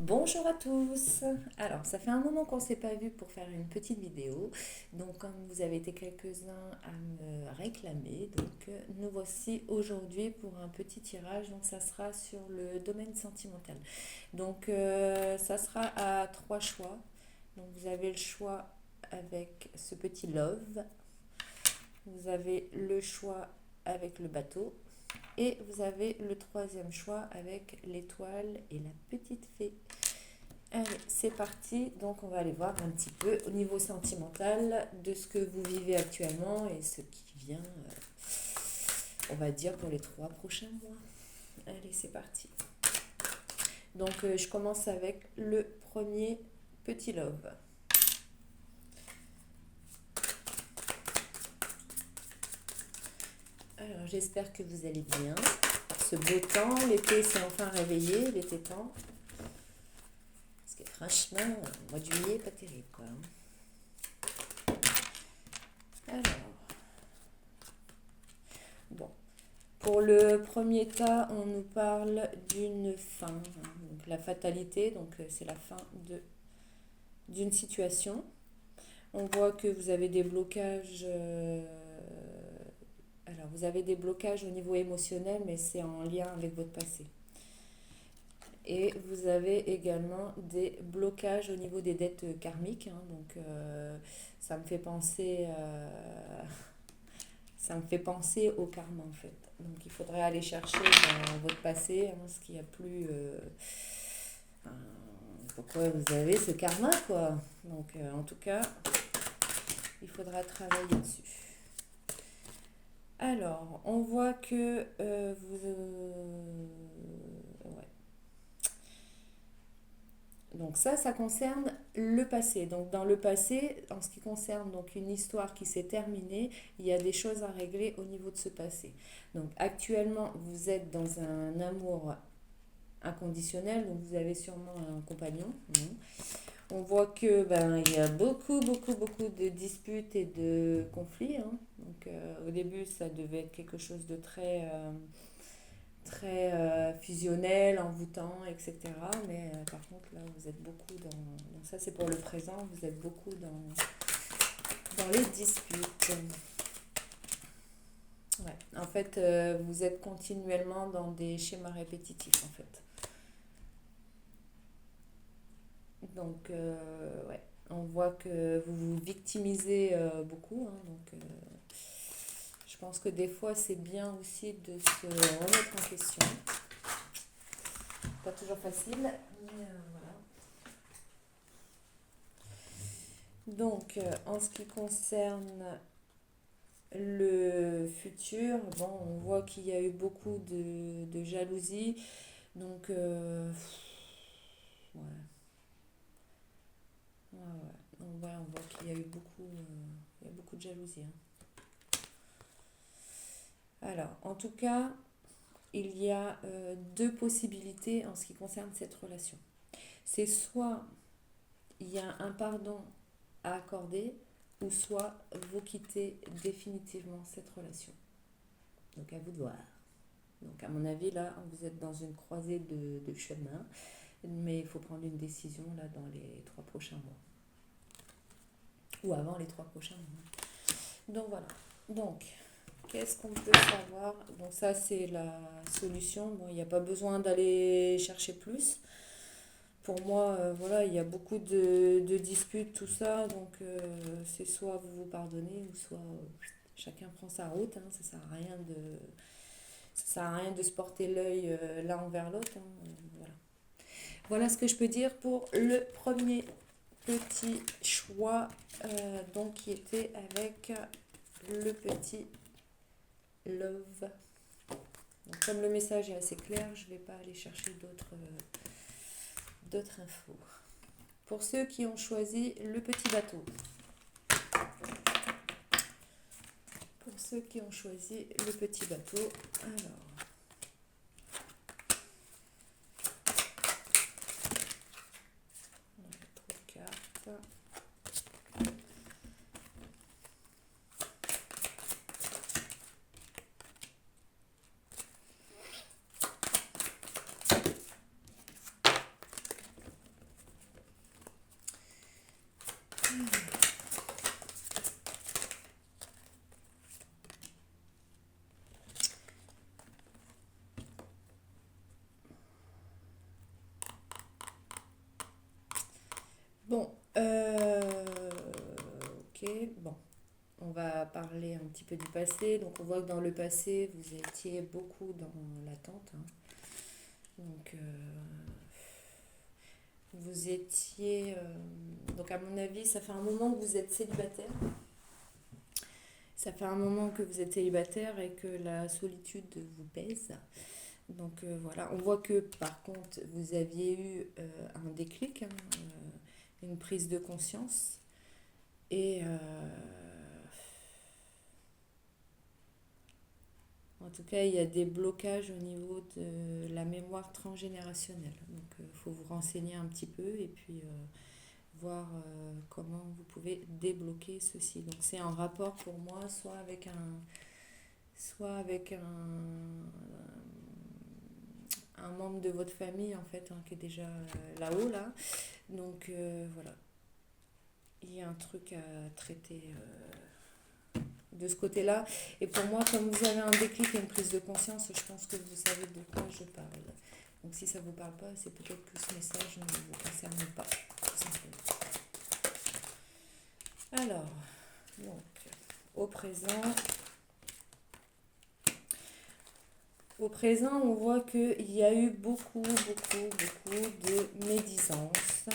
Bonjour à tous. Alors, ça fait un moment qu'on ne s'est pas vu pour faire une petite vidéo. Donc, comme vous avez été quelques-uns à me réclamer, nous voici aujourd'hui pour un petit tirage. Donc, ça sera sur le domaine sentimental. Ça sera à trois choix. Donc, vous avez le choix avec ce petit love. Vous avez le choix avec le bateau. Et vous avez le troisième choix avec l'étoile et la petite fée. Allez, c'est parti. Donc, on va aller voir un petit peu au niveau sentimental de ce que vous vivez actuellement et ce qui vient, on va dire, pour les 3 prochains mois. Allez, c'est parti. Je commence avec le premier petit love. Alors, j'espère que vous allez bien. Ce beau temps, l'été s'est enfin réveillé, il était temps. Parce que franchement, le mois de juillet, pas terrible, quoi. Alors, bon. Pour le premier tas, on nous parle d'une fin, donc la fatalité, c'est la fin d'une situation. On voit que vous avez des blocages, alors vous avez des blocages au niveau émotionnel, mais c'est en lien avec votre passé. Et vous avez également des blocages au niveau des dettes karmiques, ça me fait penser ça me fait penser au karma en fait. Donc il faudrait aller chercher dans votre passé ce qu'il y a plus. Pourquoi vous avez ce karma quoi. En tout cas, il faudra travailler dessus. Alors, on voit que ouais. Donc ça concerne le passé. Donc dans le passé, en ce qui concerne donc une histoire qui s'est terminée, il y a des choses à régler au niveau de ce passé. Donc actuellement, vous êtes dans un amour inconditionnel, donc vous avez sûrement un compagnon. On voit que il y a beaucoup de disputes et de conflits. Au début, ça devait être quelque chose de très fusionnel, envoûtant, etc. Mais par contre, là, vous êtes beaucoup dans... Donc ça, c'est pour le présent, vous êtes beaucoup dans les disputes. Ouais. En fait, vous êtes continuellement dans des schémas répétitifs, en fait. Ouais. On voit que vous vous victimisez beaucoup. Je pense que des fois, c'est bien aussi de se remettre en question. Pas toujours facile, mais voilà. En ce qui concerne le futur, bon, on voit qu'il y a eu beaucoup de jalousie. Donc, ouais. Ouais, ouais. On voit qu'il y a eu il y a beaucoup de jalousie. Alors, en tout cas, il y a deux possibilités en ce qui concerne cette relation. C'est soit il y a un pardon à accorder, ou soit vous quittez définitivement cette relation. Donc à vous de voir. Donc à mon avis, là, vous êtes dans une croisée de chemin, mais il faut prendre une décision là dans les 3 prochains mois. Ou avant les 3 prochains mois. Donc voilà. Donc, qu'est-ce qu'on peut savoir? Donc ça, c'est la solution. Bon, il n'y a pas besoin d'aller chercher plus. Pour moi, voilà, il y a beaucoup de disputes, tout ça. C'est soit vous vous pardonnez, ou soit chacun prend sa route. Ça sert à rien ça sert à rien de se porter l'œil l'un envers l'autre. Voilà. Voilà ce que je peux dire pour le premier petit choix, qui était avec le petit love. Donc, comme le message est assez clair, je ne vais pas aller chercher d'autres infos. Pour ceux qui ont choisi le petit bateau. Pour ceux qui ont choisi le petit bateau, alors. On a 3 cartes. parler un petit peu du passé. Donc on voit que dans le passé, vous étiez beaucoup dans l'attente, hein. Donc vous étiez... donc à mon avis, ça fait un moment que vous êtes célibataire. Ça fait un moment que vous êtes célibataire et que la solitude vous pèse. Donc voilà, on voit que par contre, vous aviez eu un déclic, hein, une prise de conscience. Et en tout cas, il y a des blocages au niveau de la mémoire transgénérationnelle. Donc il faut vous renseigner un petit peu et puis voir comment vous pouvez débloquer ceci. Donc c'est un rapport pour moi, soit avec un membre de votre famille en fait, hein, qui est déjà là-haut là. Donc voilà, il y a un truc à traiter de ce côté-là. Et pour moi, comme vous avez un déclic et une prise de conscience, je pense que vous savez de quoi je parle. Donc si ça ne vous parle pas, c'est peut-être que ce message ne vous concerne pas, tout simplement. Alors, donc, au présent, on voit qu'il y a eu beaucoup de médisance.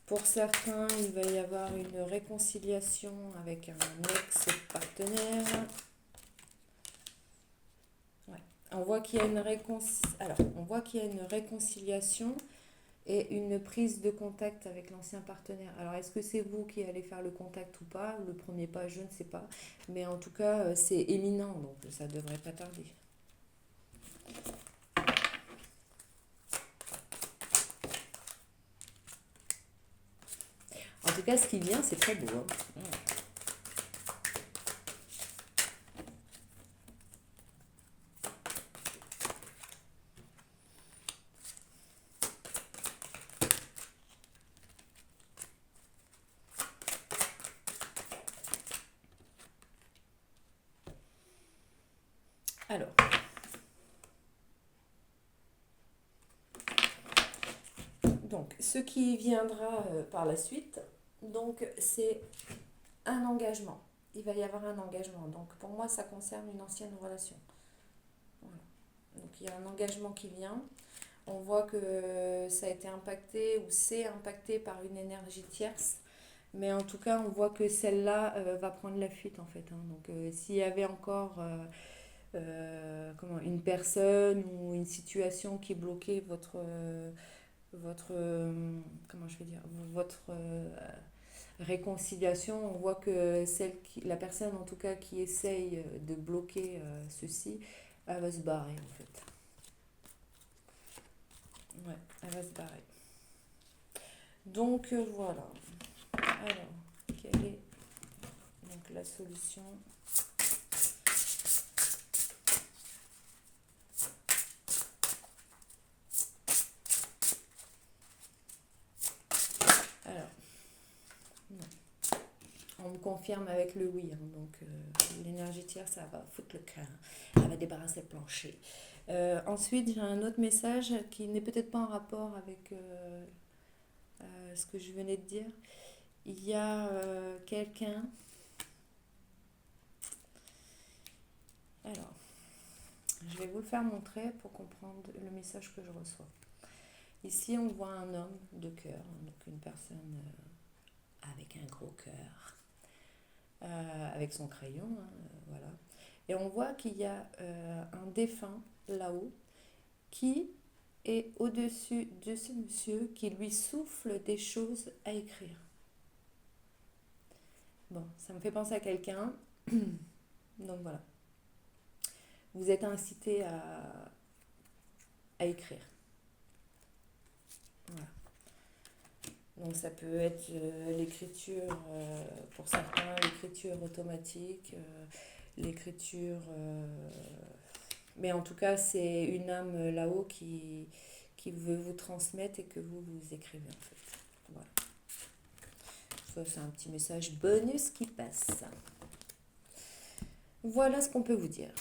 Pour certains, il va y avoir une réconciliation avec un ex-partenaire. Ouais. On voit qu'il y a une réconciliation et une prise de contact avec l'ancien partenaire. Alors, est-ce que c'est vous qui allez faire le contact ou pas? Le premier pas, je ne sais pas. Mais en tout cas, c'est éminent, donc ça ne devrait pas tarder. En tout cas, ce qui vient, c'est très beau, hein. Alors, donc, ce qui viendra par la suite, donc c'est un engagement. Il va y avoir un engagement. Donc, pour moi, ça concerne une ancienne relation. Voilà. Donc, il y a un engagement qui vient. On voit que ça a été impacté ou c'est impacté par une énergie tierce. Mais en tout cas, on voit que celle-là va prendre la fuite, en fait, hein. Donc, s'il y avait encore une personne ou une situation qui bloquait votre réconciliation, on voit que la personne en tout cas qui essaye de bloquer ceci, elle va se barrer en fait. Ouais, elle va se barrer. Donc voilà. Alors, quelle est donc la solution? Alors, non. On me confirme avec le oui, hein, donc l'énergie tierce, ça va foutre le camp, elle va débarrasser le plancher. Ensuite, j'ai un autre message qui n'est peut-être pas en rapport avec ce que je venais de dire. Il y a quelqu'un. Alors, je vais vous le faire montrer pour comprendre le message que je reçois. Ici, on voit un homme de cœur, donc une personne avec un gros cœur, avec son crayon, hein, voilà. Et on voit qu'il y a un défunt là-haut qui est au-dessus de ce monsieur qui lui souffle des choses à écrire. Bon, ça me fait penser à quelqu'un. Donc voilà. Vous êtes incité à écrire. Voilà. Donc ça peut être l'écriture, pour certains, l'écriture automatique, l'écriture... mais en tout cas, c'est une âme là-haut qui veut vous transmettre et que vous écrivez en fait. Voilà. Ça, c'est un petit message bonus qui passe. Voilà ce qu'on peut vous dire.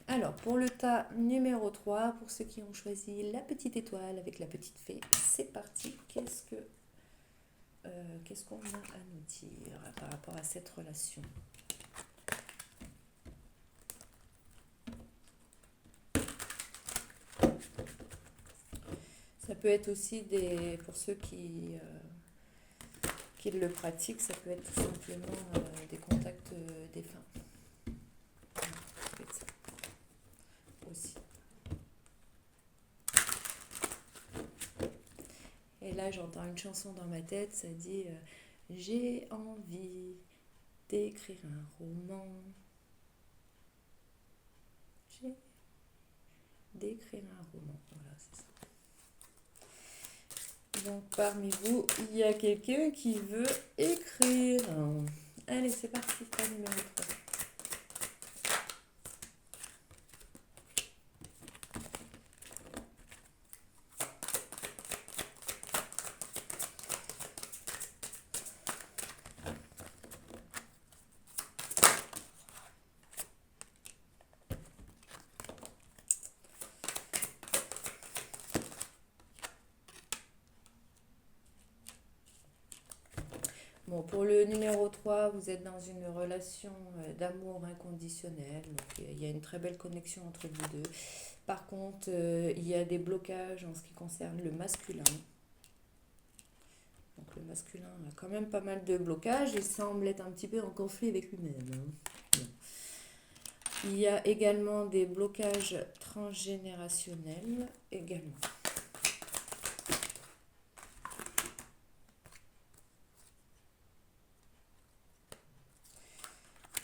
Alors, pour le tas numéro 3, pour ceux qui ont choisi la petite étoile avec la petite fée, c'est parti. Qu'est-ce qu'on a à nous dire par rapport à cette relation? peut être aussi pour ceux qui le pratiquent, ça peut être tout simplement des contacts défunts. Ça peut être ça aussi. Et là, j'entends une chanson dans ma tête, ça dit j'ai envie d'écrire un roman. J'ai d'écrire un roman. Voilà, c'est ça. Donc, parmi vous, il y a quelqu'un qui veut écrire. Allez, c'est parti, pas numéro 3. Bon, pour le numéro 3, vous êtes dans une relation d'amour inconditionnel. Donc, il y a une très belle connexion entre vous deux. Par contre, il y a des blocages en ce qui concerne le masculin. Donc, le masculin a quand même pas mal de blocages et semble être un petit peu en conflit avec lui-même. Bon. Il y a également des blocages transgénérationnels également.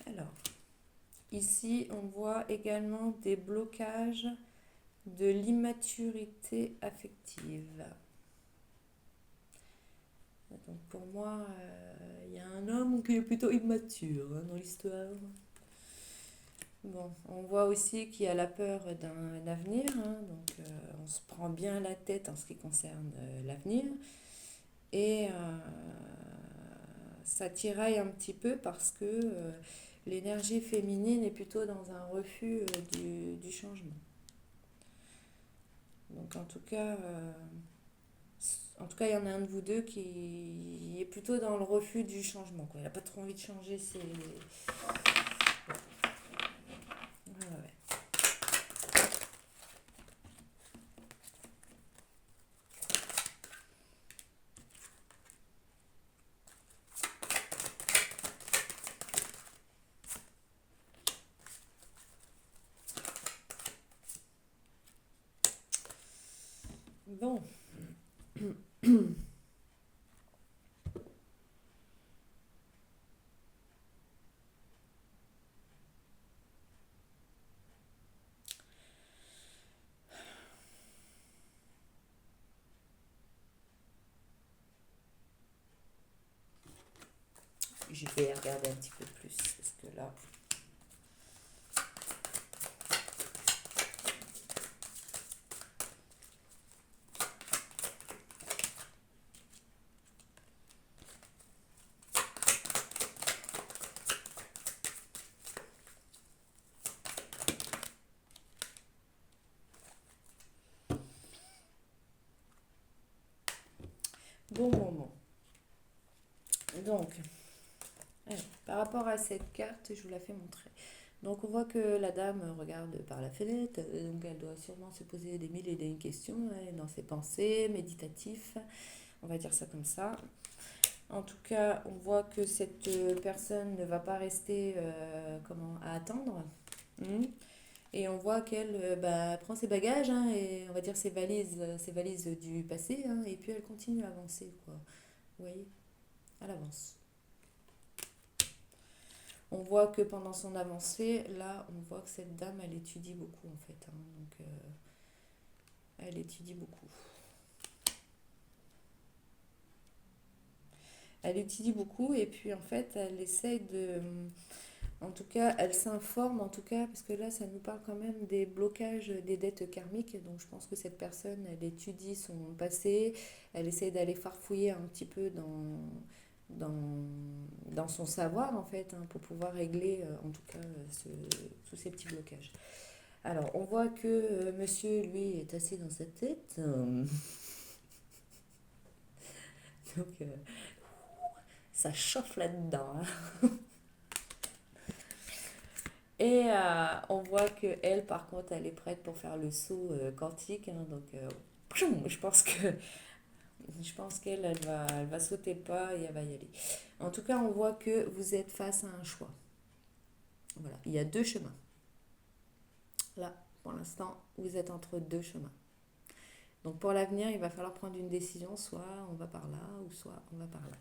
Alors, ici, on voit également des blocages de l'immaturité affective. Donc pour moi, il y a un homme qui est plutôt immature dans l'histoire. Bon, on voit aussi qu'il y a la peur d'un avenir, donc on se prend bien la tête en ce qui concerne l'avenir. Et ça tiraille un petit peu parce que l'énergie féminine est plutôt dans un refus du changement. Donc en tout cas, il y en a un de vous deux qui est plutôt dans le refus du changement, quoi. Il n'a pas trop envie de changer ses... Ouais, ouais. Bon. Je vais regarder un petit peu plus parce que là... Bon. Donc, par rapport à cette carte, je vous la fais montrer. Donc on voit que la dame regarde par la fenêtre, donc elle doit sûrement se poser des mille et des questions, elle est dans ses pensées, méditatif, on va dire ça comme ça. En tout cas, on voit que cette personne ne va pas rester à attendre. Et on voit qu'elle prend ses bagages et on va dire ses valises du passé et puis elle continue à avancer, quoi. Vous voyez, elle avance. On voit que pendant son avancée, là, on voit que cette dame, elle étudie beaucoup en fait. Donc, elle étudie beaucoup. Elle étudie beaucoup et puis en fait, elle essaye de... En tout cas, elle s'informe, en tout cas, parce que là, ça nous parle quand même des blocages des dettes karmiques. Donc, je pense que cette personne, elle étudie son passé, elle essaie d'aller farfouiller un petit peu dans son savoir, en fait, pour pouvoir régler, en tout cas, tous ces petits blocages. Alors, on voit que monsieur, lui, est assis dans sa tête. Donc, ça chauffe là-dedans. Et on voit que elle, par contre, elle est prête pour faire le saut quantique. Donc, je pense qu'elle elle va sauter le pas et elle va y aller. En tout cas, on voit que vous êtes face à un choix. Voilà, il y a deux chemins. Là, pour l'instant, vous êtes entre deux chemins. Donc pour l'avenir, il va falloir prendre une décision, soit on va par là, ou soit on va par là.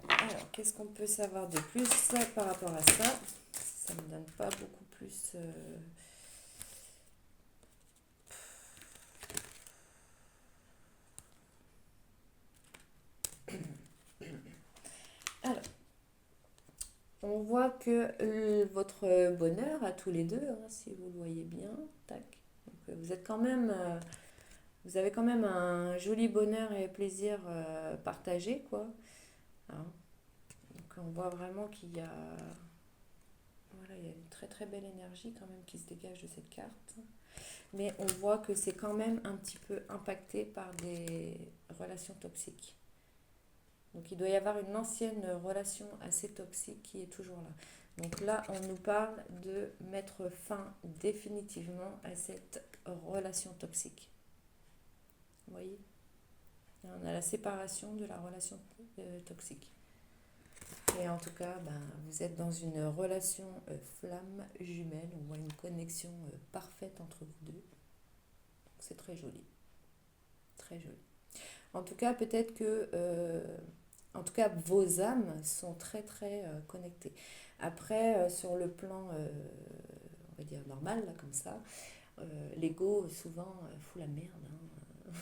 Alors, qu'est-ce qu'on peut savoir de plus par rapport à ça? Ça ne me donne pas beaucoup plus... Alors, on voit que votre bonheur à tous les deux, hein, si vous le voyez bien, tac. Donc, vous êtes quand même, vous avez quand même un joli bonheur et plaisir partagé, quoi. Hein. Donc, on voit vraiment qu'il y a, voilà, il y a une très très belle énergie quand même qui se dégage de cette carte. Mais on voit que c'est quand même un petit peu impacté par des relations toxiques. Donc il doit y avoir une ancienne relation assez toxique qui est toujours là. Donc là, on nous parle de mettre fin définitivement à cette relation toxique. Vous voyez? On a la séparation de la relation toxique. Et en tout cas, ben, vous êtes dans une relation flamme jumelle. On voit une connexion parfaite entre vous deux. C'est très joli. Très joli. En tout cas, peut-être que en tout cas, vos âmes sont très très connectées. Après, sur le plan, on va dire normal, là, comme ça, l'ego souvent fout la merde. Hein.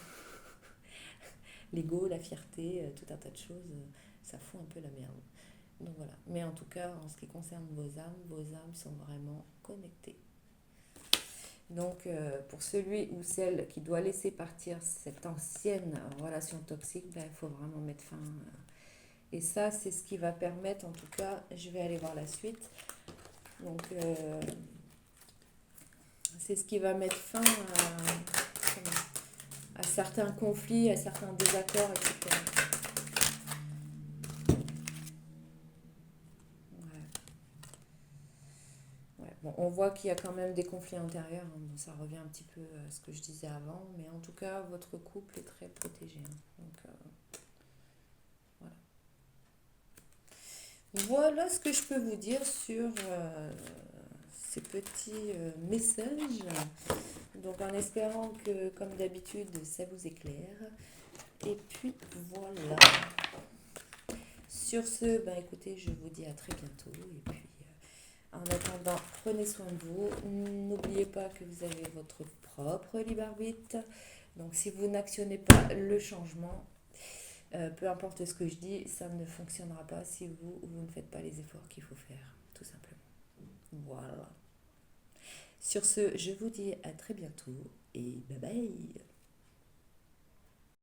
L'ego, la fierté, tout un tas de choses, ça fout un peu la merde. Donc voilà. Mais en tout cas, en ce qui concerne vos âmes sont vraiment connectées. Donc, pour celui ou celle qui doit laisser partir cette ancienne relation toxique, ben, il faut vraiment mettre fin. Et ça, c'est ce qui va permettre, en tout cas, je vais aller voir la suite. Donc, c'est ce qui va mettre fin à certains conflits, à certains désaccords, etc. Ouais. Ouais. Bon, on voit qu'il y a quand même des conflits intérieurs. Hein. Bon, ça revient un petit peu à ce que je disais avant. Mais en tout cas, votre couple est très protégé. Hein. Donc, voilà. Voilà ce que je peux vous dire sur ces petits messages. Donc en espérant que, comme d'habitude, ça vous éclaire. Et puis voilà. Sur ce, ben écoutez, je vous dis à très bientôt. Et puis en attendant, prenez soin de vous. N'oubliez pas que vous avez votre propre libre arbitre. Donc si vous n'actionnez pas le changement, peu importe ce que je dis, ça ne fonctionnera pas si vous ne faites pas les efforts qu'il faut faire, tout simplement. Voilà. Sur ce, je vous dis à très bientôt et bye bye.